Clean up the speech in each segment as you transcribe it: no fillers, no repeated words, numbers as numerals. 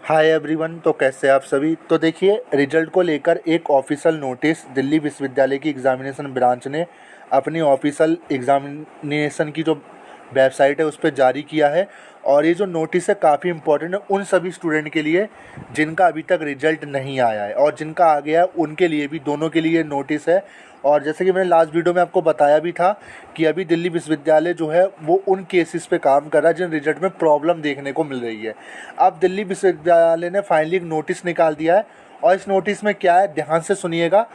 Hi everyone. तो कैसे आप सभी। तो देखिए, रिजल्ट को लेकर एक ऑफिशियल नोटिस दिल्ली विश्वविद्यालय की एग्जामिनेशन ब्रांच ने अपनी ऑफिशियल एग्जामिनेशन की जो वेबसाइट है उस पर जारी किया है। और ये जो नोटिस है काफ़ी इंपॉर्टेंट है उन सभी स्टूडेंट के लिए जिनका अभी तक रिजल्ट नहीं आया है, और जिनका आ गया है उनके लिए भी, दोनों के लिए नोटिस है। और जैसे कि मैंने लास्ट वीडियो में आपको बताया भी था कि अभी दिल्ली विश्वविद्यालय जो है वो उन केसेस पे काम कर रहा है जिन रिजल्ट में प्रॉब्लम देखने को मिल रही है। अब दिल्ली विश्वविद्यालय ने फाइनली एक नोटिस निकाल दिया है, और इस नोटिस में क्या है ध्यान से सुनिएगा।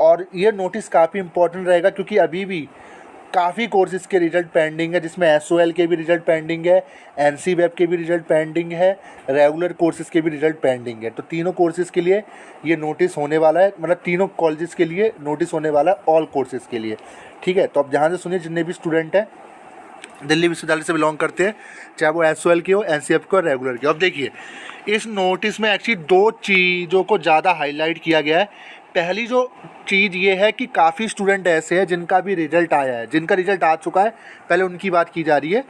और ये नोटिस काफ़ी इंपॉर्टेंट रहेगा क्योंकि अभी भी काफ़ी कोर्सेज़ के रिजल्ट पेंडिंग है, जिसमें SOL के भी रिजल्ट पेंडिंग है, NC वेब के भी रिजल्ट पेंडिंग है, रेगुलर कोर्सेज़ के भी रिजल्ट पेंडिंग है। तो तीनों कोर्सेज़ के लिए ये नोटिस होने वाला है, मतलब तीनों कॉलेजेस के लिए नोटिस होने वाला है, ऑल कोर्सेज़ के लिए। ठीक है, तो अब ध्यान से सुनिए, जितने भी स्टूडेंट हैं दिल्ली विश्वविद्यालय से बिलोंग करते हैं, चाहे वो SOL की हो, NCF की हो, रेगुलर की हो। अब देखिए, इस नोटिस में एक्चुअली दो चीज़ों को ज़्यादा हाईलाइट किया गया है। पहली जो चीज़ ये है कि काफ़ी स्टूडेंट ऐसे हैं जिनका भी रिजल्ट आया है, जिनका रिजल्ट आ चुका है, पहले उनकी बात की जा रही है।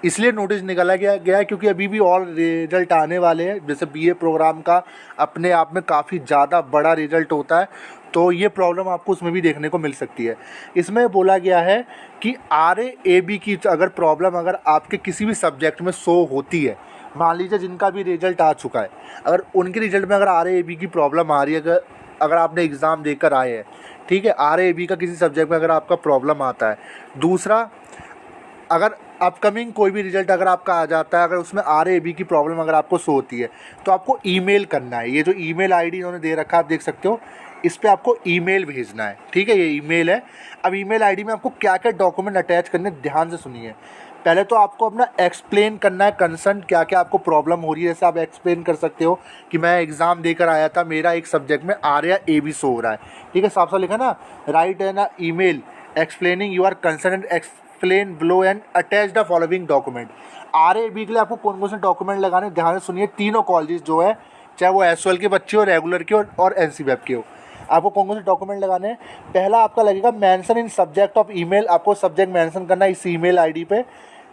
इसलिए नोटिस निकाला गया है क्योंकि अभी भी और रिजल्ट आने वाले हैं। जैसे BA प्रोग्राम का अपने आप में काफ़ी ज़्यादा बड़ा रिजल्ट होता है, तो ये प्रॉब्लम आपको उसमें भी देखने को मिल सकती है। इसमें बोला गया है कि RAAB की अगर प्रॉब्लम अगर आपके किसी भी सब्जेक्ट में शो होती है, मान लीजिए जिनका भी रिजल्ट आ चुका है, अगर उनके रिजल्ट में अगर RAAB की प्रॉब्लम आ रही है, अगर आपने एग्ज़ाम देकर आए हैं, ठीक है, RAAB का किसी सब्जेक्ट में अगर आपका प्रॉब्लम आता है। दूसरा, अगर अपकमिंग कोई भी रिजल्ट अगर आपका आ जाता है, अगर उसमें RAAB की प्रॉब्लम अगर आपको शो होती है, तो आपको ईमेल करना है। ये जो ईमेल ID इन्होंने दे रखा है आप देख सकते हो, इस पर आपको ईमेल भेजना है। ठीक है, ये ईमेल है। अब ईमेल ID में आपको क्या क्या डॉक्यूमेंट अटैच करने, ध्यान से सुनिए। पहले तो आपको अपना एक्सप्लेन करना है कंसर्न, क्या क्या आपको प्रॉब्लम हो रही है। जैसे आप एक्सप्लेन कर सकते हो कि मैं एग्ज़ाम देकर आया था, मेरा एक सब्जेक्ट में RAAB शो हो रहा है। ठीक है, साफ साफ लिखा ना, राइट है ना, email explaining your concern and explain below and attach the following document. RAAB के लिए आपको कौन कौन से डॉक्यूमेंट लगाने, ध्यान से सुनिए। तीनों कॉलेज जो है, चाहे वो SOL के बच्चे हो, रेगुलर के हो और NC वेब के हो, आपको कौन कौन से डॉक्यूमेंट लगाने हैं। पहला आपका लगेगा mention in subject of email. आपको सब्जेक्ट मेंशन करना है इस ईमेल ID पे,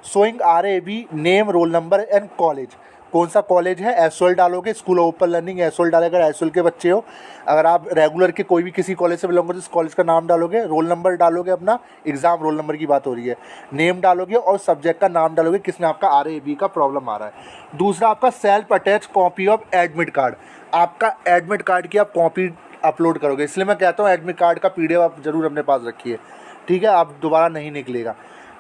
showing RAAB name, roll number and college. कौन सा कॉलेज है, SOL डालोगे, school of open learning SOL डालेगा, SOL के बच्चे हो। अगर आप रेगुलर के कोई भी किसी कॉलेज से बिलोंग करते हो, कॉलेज का नाम डालोगे, रोल नंबर डालोगे, अपना एग्जाम रोल नंबर की बात हो रही है, नेम डालोगे और सब्जेक्ट का नाम डालोगे किसमें आपका RAAB का प्रॉब्लम आ रहा है। दूसरा आपका self attach copy of admit card. आपका एडमिट कार्ड की आप कॉपी अपलोड करोगे, इसलिए मैं कहता हूँ एडमिट कार्ड का PDF आप जरूर अपने पास रखिए। ठीक है, आप दोबारा नहीं निकलेगा।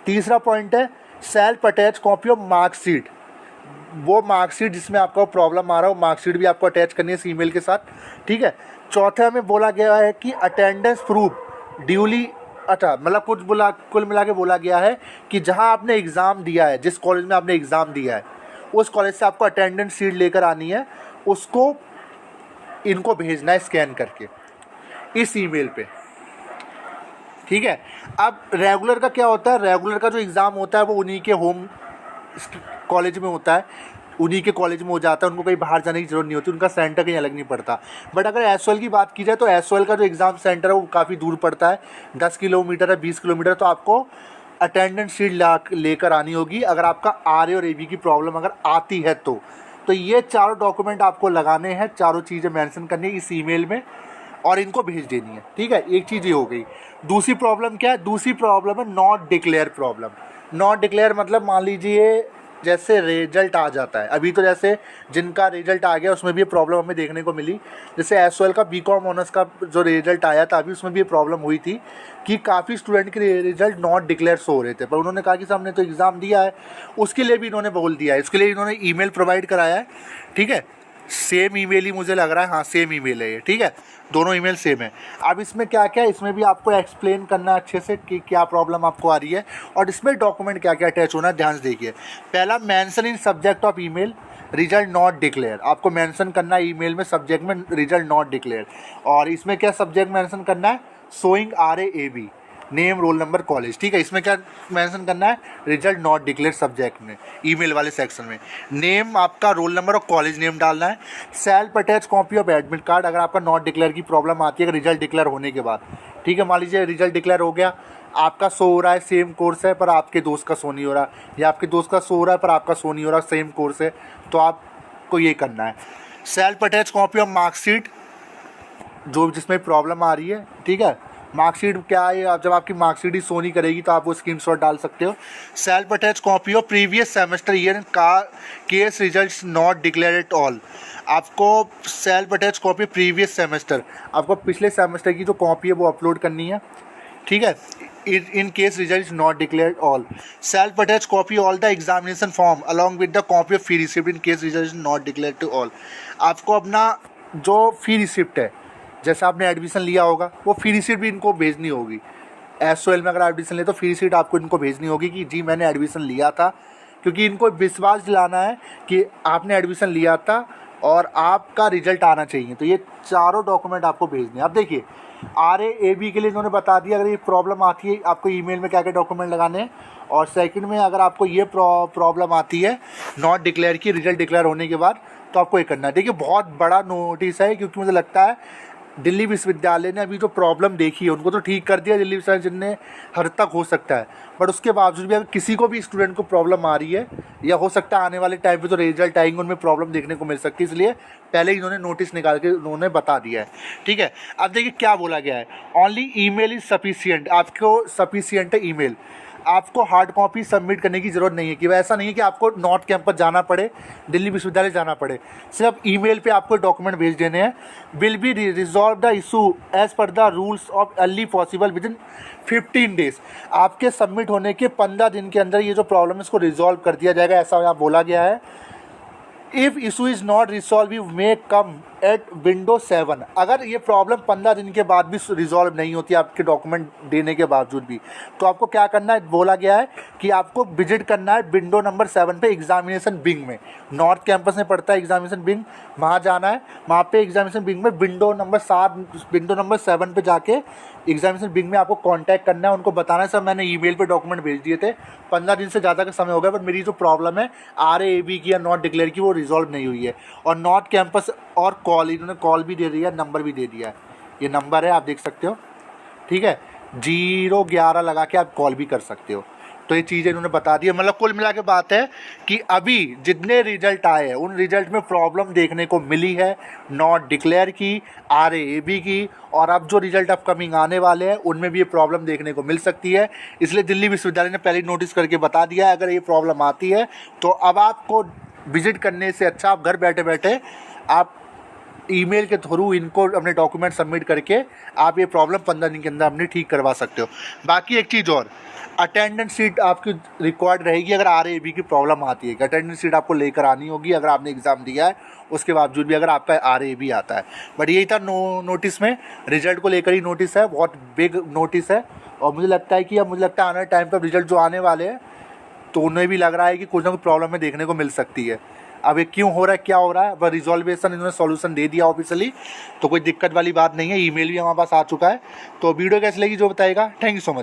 तीसरा पॉइंट है self attach copy of marksheet. वो मार्कशीट जिसमें आपका प्रॉब्लम आ रहा है, वो मार्कशीट भी आपको अटैच करनी है इस ईमेल के साथ। ठीक है। चौथा में बोला गया है कि अटेंडेंस प्रूफ ड्यूली, अच्छा मतलब कुल मिला के बोला गया है कि जहां आपने एग्ज़ाम दिया है, जिस कॉलेज में आपने एग्ज़ाम दिया है, उस कॉलेज से आपको अटेंडेंस शीट लेकर आनी है, उसको इनको भेजना है स्कैन करके इस ईमेल पे। ठीक है। अब रेगुलर का क्या होता है, रेगुलर का जो एग्ज़ाम होता है वो उन्हीं के होम कॉलेज में होता है, उन्हीं के कॉलेज में हो जाता है, उनको कहीं बाहर जाने की जरूरत नहीं होती, उनका सेंटर कहीं अलग नहीं पड़ता। बट अगर SOL की बात की जाए तो SOL का जो एग्ज़ाम सेंटर है वो काफ़ी दूर पड़ता है, 10 किलोमीटर है, 20 किलोमीटर। तो आपको अटेंडेंस शीट लेकर आनी होगी अगर आपका RA और AB की प्रॉब्लम अगर आती है तो ये चारों डॉक्यूमेंट आपको लगाने हैं, चारों चीज़ें मेंशन करनी है इस ईमेल में और इनको भेज देनी है। ठीक है, एक चीज़ ये हो गई। दूसरी प्रॉब्लम क्या है, दूसरी प्रॉब्लम है not declare problem. Not declare मतलब मान लीजिए जैसे रिजल्ट आ जाता है, अभी तो जैसे जिनका रिजल्ट आ गया उसमें भी ये प्रॉब्लम हमें देखने को मिली। जैसे SOL का BCom ऑनर्स का जो रिजल्ट आया था अभी, उसमें भी ये प्रॉब्लम हुई थी कि काफ़ी स्टूडेंट के रिजल्ट नॉट डिक्लेयर हो रहे थे, पर उन्होंने कहा कि हमने तो एग्ज़ाम दिया है। उसके लिए भी इन्होंने बोल दिया है, इसके लिए इन्होंने ईमेल प्रोवाइड कराया है। ठीक है, सेम ईमेल ही मुझे लग रहा है, हाँ सेम ईमेल है ये। ठीक है, दोनों ईमेल सेम है। अब इसमें क्या क्या, इसमें भी आपको एक्सप्लेन करना है अच्छे से कि क्या प्रॉब्लम आपको आ रही है और इसमें डॉक्यूमेंट क्या क्या अटैच होना है, ध्यान से देखिए। पहला, mention in subject of email result not declare. आपको मेंशन करना है ईमेल में सब्जेक्ट में रिजल्ट नॉट डिक्लेयर, और इसमें क्या सब्जेक्ट मेंशन करना है, showing RAAB name, roll number, college. ठीक है, इसमें क्या मेंशन करना है, रिजल्ट नॉट डिक्लेयर सब्जेक्ट में, ईमेल वाले सेक्शन में नेम आपका, रोल नंबर और कॉलेज नेम डालना है। Self attach copy of admit card, अगर आपका नॉट डिक्लेयर की प्रॉब्लम आती है रिजल्ट डिक्लेयर होने के बाद। ठीक है, मान लीजिए रिजल्ट डिक्लेयर हो गया, आपका शो हो रहा है सेम कोर्स है पर आपके दोस्त का शो नहीं हो रहा, या आपके दोस्त का शो हो रहा है पर आपका शो नहीं हो रहा, सेम कोर्स है, तो आपको ये करना है। Self attach copy of marksheet जो जिसमें प्रॉब्लम आ रही है, ठीक है। मार्कशीट क्या है, आप जब आपकी मार्कशीट ही शो नहीं करेगी तो आप वो स्क्रीनशॉट डाल सकते हो। Self attach copy of previous semester year का case results not declare at all. आपको self attach copy previous semester, आपको पिछले सेमेस्टर की जो कॉपी है वो अपलोड करनी है, ठीक है। In case result not declared all. Self attach copy all the examination form along with the copy of fee receipt in case result not declared to all. आपको अपना जो फी रिसिप्ट है, जैसे आपने एडमिशन लिया होगा, वो फी रिसिप्ट भी इनको भेजनी होगी। SOL में अगर एडमिशन ले तो फी रिसिप्ट आपको इनको भेजनी होगी कि जी मैंने एडमिशन लिया था, क्योंकि इनको विश्वास दिलाना है कि आपने एडमिशन लिया था और आपका रिजल्ट आना चाहिए। तो ये चारों डॉक्यूमेंट आपको भेजने हैं। अब देखिए RAAB के लिए इन्होंने बता दिया, अगर ये प्रॉब्लम आती है आपको ईमेल में क्या क्या डॉक्यूमेंट लगाने हैं। और सेकंड में अगर आपको ये प्रॉब्लम आती है नॉट डिक्लेयर की, रिजल्ट डिक्लेयर होने के बाद, तो आपको ये करना है। देखिए बहुत बड़ा नोटिस है, क्योंकि मुझे लगता है दिल्ली विश्वविद्यालय ने अभी जो प्रॉब्लम देखी है उनको तो ठीक कर दिया दिल्ली विश्वविद्यालय, जिनने हद तक हो सकता है, बट उसके बावजूद भी अगर किसी को भी स्टूडेंट को प्रॉब्लम आ रही है, या हो सकता है आने वाले टाइम पे जो रिजल्ट आएंगे उनमें प्रॉब्लम देखने को मिल सकती है, इसलिए पहले ही इन्होंने नोटिस निकाल के उन्होंने बता दिया है, ठीक है। अब देखिए क्या बोला गया है, ओनली ईमेल इज सफिशिएंट। आपको सफिशिएंट है ईमेल, आपको हार्ड कॉपी सबमिट करने की ज़रूरत नहीं है। कि ऐसा नहीं है कि आपको नॉर्थ कैंपस जाना पड़े, दिल्ली विश्वविद्यालय जाना पड़े, सिर्फ ईमेल पे आपको डॉक्यूमेंट भेज देने हैं। Will be resolve the issue as per the rules of early possible within 15 days. आपके सबमिट होने के 15 दिन के अंदर ये जो प्रॉब्लम है इसको रिजॉल्व कर दिया जाएगा, ऐसा यहाँ बोला गया है। If issue is not resolve you may come at window 7। अगर ये प्रॉब्लम 15 दिन के बाद भी रिजॉल्व नहीं होती आपके डॉक्यूमेंट देने के बावजूद भी, तो आपको क्या करना है, बोला गया है कि आपको विजिट करना है विंडो नंबर 7 पे एग्जामिनेशन विंग में। नॉर्थ कैंपस में पड़ता है एग्जामिनेशन विंग, वहाँ जाना है। वहाँ पे एग्जामिनेशन विंग में विंडो नंबर 7 पे जाके एग्जामिनेशन विंग में आपको कांटेक्ट करना है। उनको बताना है सर मैंने ईमेल पे डॉक्यूमेंट भेज दिए थे, 15 दिन से ज़्यादा का समय हो गया, बट मेरी जो प्रॉब्लम है RAAB की या नॉट डिक्लेयर की वो रिजॉल्व नहीं हुई है। और नॉर्थ कैंपस और कॉल, इन्होंने कॉल भी दे दिया है, नंबर भी दे दिया है। ये नंबर है, आप देख सकते हो, ठीक है। 011 लगा के आप कॉल भी कर सकते हो। तो ये चीज़ें इन्होंने बता दी है। मतलब कुल मिला के बात है कि अभी जितने रिजल्ट आए हैं उन रिजल्ट में प्रॉब्लम देखने को मिली है नॉट डिक्लेयर की, RAAB की, और अब जो रिजल्ट अपकमिंग आने वाले हैं उनमें भी ये प्रॉब्लम देखने को मिल सकती है। इसलिए दिल्ली विश्वविद्यालय ने पहले नोटिस करके बता दिया है अगर ये प्रॉब्लम आती है तो अब आपको विजिट करने से अच्छा आप घर बैठे बैठे आप ईमेल के थ्रू इनको अपने डॉक्यूमेंट सबमिट करके आप ये प्रॉब्लम 15 दिन के अंदर अपनी ठीक करवा सकते हो। बाकी एक चीज़ और, अटेंडेंस शीट आपकी रिक्वायर्ड रहेगी अगर RAAB की प्रॉब्लम आती है। अटेंडेंस शीट आपको लेकर आनी होगी अगर आपने एग्ज़ाम दिया है, उसके बावजूद भी अगर आपका RAAB आता है। बट यही था नोटिस में, रिजल्ट को लेकर ही नोटिस है, बहुत बिग नोटिस है। और मुझे लगता है कि अब मुझे लगता है आने वाले टाइम पर रिजल्ट जो आने वाले हैं तो उन्हें भी लग रहा है कि कुछ ना कुछ प्रॉब्लम में देखने को मिल सकती है। अब ये क्यों हो रहा है, क्या हो रहा है, वह रिजॉल्वेशन इन्होंने सॉल्यूशन दे दिया ऑफिशियली, तो कोई दिक्कत वाली बात नहीं है। ईमेल भी हमारे पास आ चुका है। तो वीडियो कैसी लगी जो बताएगा। Thank you so much.